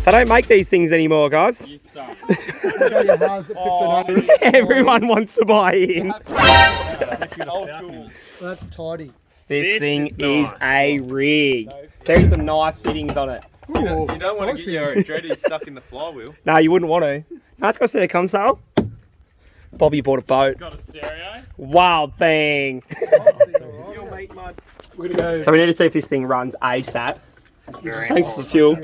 They don't make these things anymore, guys. You suck. Everyone wants to buy in. Old school. That's tidy. This thing is a rig. There's some nice fittings on it. You don't want to get your dreadies stuck in the flywheel. No, you wouldn't want to. No, it's got a center console. Bobby bought a boat. Got a stereo. Wild thing. You'll make mud. We're gonna go. So we need to see if this thing runs ASAP. Thanks for the fuel.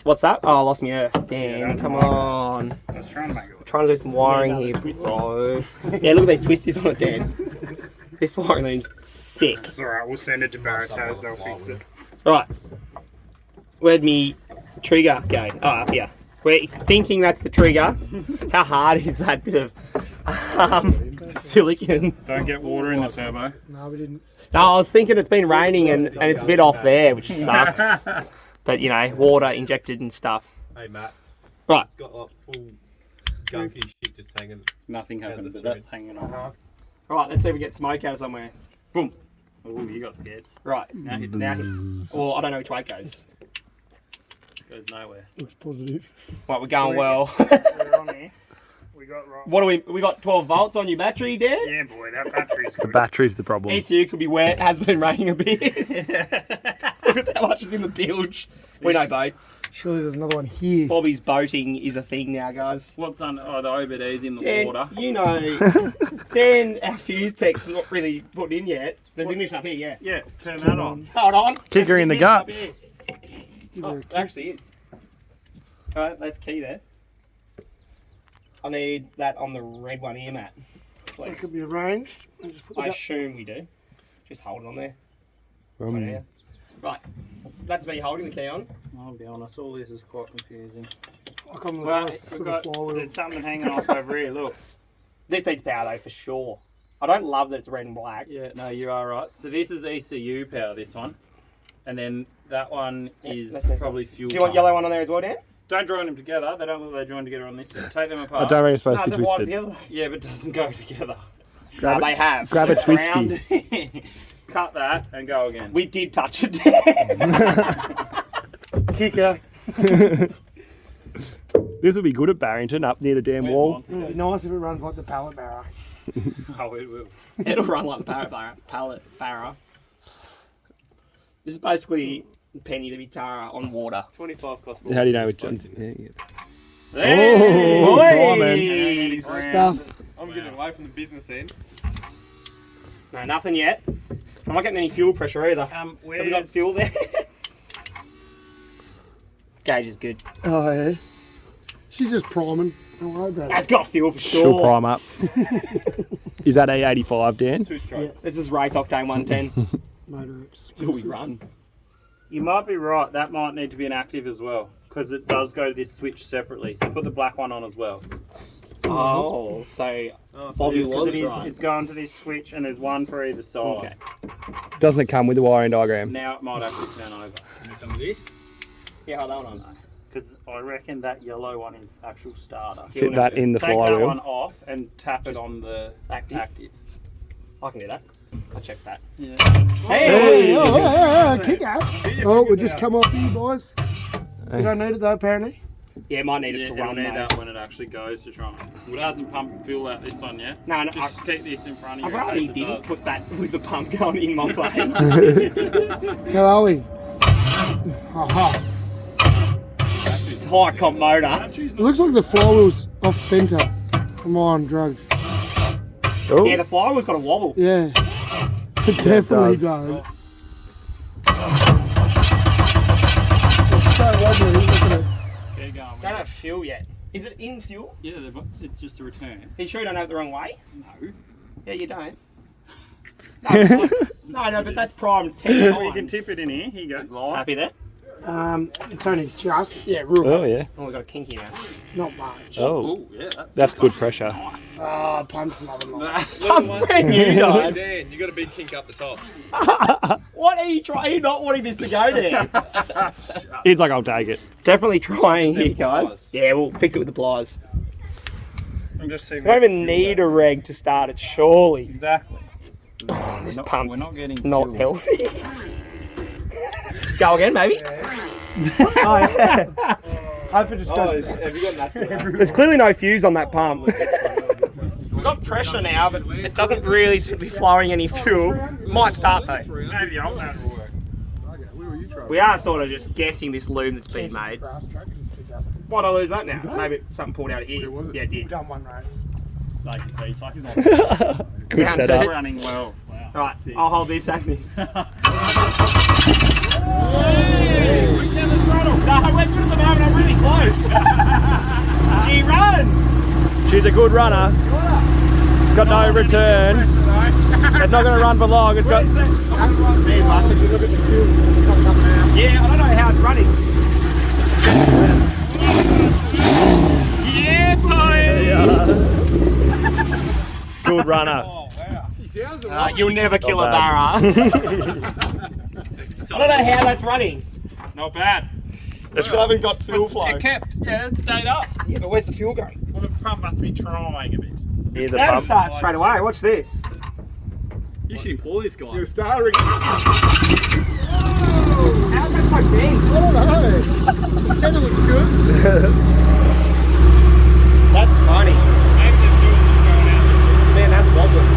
What's that? Oh, I lost my earth. Damn, come on. I was trying to make it. Trying to do some wiring here, bro. Yeah, look at these twisties on it, Dan. This wiring loom's sick. It's alright, we'll send it to BARRA, they'll fix it. Right. Where'd me trigger go? Oh, up here. We're thinking that's the trigger. How hard is that bit of silicon? Don't get water in the turbo. No, we didn't. No, I was thinking it's been raining and it's a bit off there, which sucks. But, you know, water injected and stuff. Hey, Matt. Right. It's got like full gunky shit just hanging. Nothing happened, but that's hanging on. Right, let's see if we get smoke out of somewhere. Boom. Oh, you got scared. Right. Now hit. Well, I don't know which way it goes. It goes nowhere. Looks positive. Right, we're going well. We're on here. We got right. What do we got 12 volts on your battery, Dan? Yeah, boy, that battery's The good. battery's the problem. ECU could be wet, has been raining a bit. Look at how much is in the bilge. We know boats. Surely there's another one here. Bobby's boating is a thing now, guys. What's on? Oh, the OBD's in the Dan, water. you know, Dan, our fuse tech's not really put in yet. There's ignition up here, yeah. Yeah, turn that on. Hold on. Kicker in the Ignition up guts. here. Give Oh, her a it kick. actually is. Alright, let's key there. I need that on the red one here, Matt. That Please. could be arranged. And just put the I assume we do. Just hold it on there. Right here. Right. That's me holding the key on. I'll be honest, all this is quite confusing. fuck on the Well, roof for we've the got, flywheel. there's something hanging off over here, look. This needs power though, for sure. I don't love that it's red and black. Yeah, no, you are right. So this is ECU power, this one. And then that one is that's nice. probably fuel. Do you want pump. yellow one on there as well, Dan? Don't join them together. They don't look like they join together on this. Take them I apart. don't reckon it's supposed to No, be they're white twisted. together. Yeah, but it doesn't go together. Grab They have. grab a It's twisty. round. Cut that and go again. We did touch it, Dan. Kicker. This would be good at Barrington, up near the damn wall. It'd be nice if it runs like the pallet barra. Oh, it will. It'll run like the pallet barra. This is basically Penny the Vitara on water. 25 cost How do you know which one's Hey! Oh, Oi! man. Stuff. I'm getting away from the business end. No, nothing yet. I'm not getting any fuel pressure either. Have we got Where's... fuel there? Gauge is good. Oh, yeah. She's just priming. Don't worry about That's it. got fuel for She'll sure. prime up. Is that A85, Dan? 2 strokes. This is race octane 110. Motor X. Till we run. You might be right. That might need to be an active as well. Because it does go to this switch separately. So put the black one on as well. Oh, so Oh, Bobby Because was it is, right. it's going to this switch and there's one for either side. Okay. Doesn't it come with the wiring diagram? Now it might actually turn over. some of this. Yeah, hold on. Because I reckon that yellow one is actual starter. Fit that in the Take that one flywheel. off and tap it on the Active. I can do that. I'll check that. Yeah. Hey! Oh, kicker. Oh, we'll just come off here, boys. We don't need it though, apparently. Yeah, might need Yeah, it to it'll run need though. that when it actually goes to try and... Well, it hasn't pumped fuel out this one yet. No, Just keep this in front of I you. probably in case it didn't does. put that with the pump going in my face. How are we? Aha. It's high comp motor. It looks like the flywheel's off centre. Come on, drugs. Oh, Yeah, the flywheel's got a wobble. Yeah. It definitely does. does. It's so wobbly, look at it. Keep going. Don't have fuel yet. Is it in fuel? Yeah, it's just a return. Are you sure you don't have it the wrong way? No. Yeah, you don't. No, but that's prime 10 Well, you can times. tip it in here. Here you go. Happy there? It's only just, yeah, real. oh yeah. Oh, we've got a kinky now. Not much. Oh, Oh, yeah. that's good pressure. Pump's another one. I'm brand new, guys. Dan, you got a big kink up the top. What are you trying? Are you not wanting this to go there? He's like, I'll take it. Definitely trying here, guys. pliers. Yeah, we'll fix it with the pliers. I'm just seeing. We don't even need a reg to start it, surely. Exactly. This We're pump's not getting not fuel. healthy. Go again, maybe. Oh, yeah. I think it just goes. Have you got that? There's clearly no fuse on that pump. We've got pressure now, but it doesn't really seem to be flowing any fuel. Might start though. Maybe I'll have to work. We are sort of just guessing this loom that's been made. Why'd I lose that now? Maybe something pulled out of here. Yeah, it did. Done one race. Like you see, it's like he's not Good Found setup. it. running well. Wow. Right, I'll hold this and this. No, we're good at the moment. I'm really close. She run! She's a good runner. Got no return. It's not going to run for long. It's got. There's one. If you look at the fuel coming up now. Yeah, I don't know how it's running. Yeah, boy! Good runner. You'll never kill a Not BARRA. I don't know how that's running. Not bad. It still haven't got fuel flow. It kept, yeah, it stayed up. Yeah, but where's the fuel going? Well, the pump must be trying a bit. Here's the That'll pump. start straight away. Watch this. You should employ this guy. You're starting. How's that so big? I don't know. The centre looks good. That's funny. Man, that's wobbling.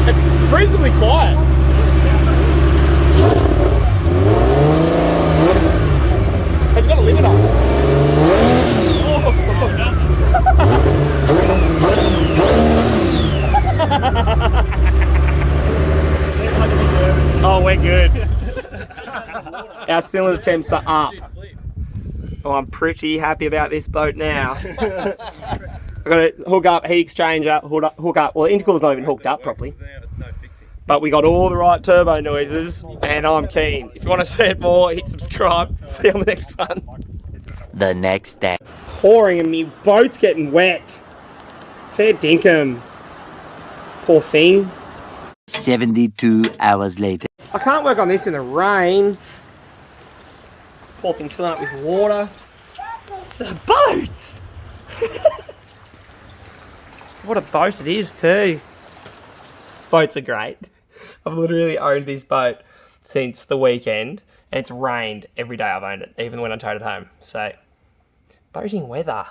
It's reasonably quiet. It's got a limit on. Oh, we're good. Our cylinder temps are up. Oh, I'm pretty happy about this boat now. I've got to hook up, heat exchanger, hook up. Well, the intercooler's not even hooked up properly. But we got all the right turbo noises, and I'm keen. If you want to see it more, hit subscribe. See you on the next one. The next day. Pouring and me boat's getting wet. Fair dinkum. Poor thing. 72 hours later. I can't work on this in the rain. Poor thing's filling up with water. It's a boat! What a boat it is too. Boats are great. I've literally owned this boat since the weekend, and it's rained every day I've owned it, even when I towed it home. So, boating weather.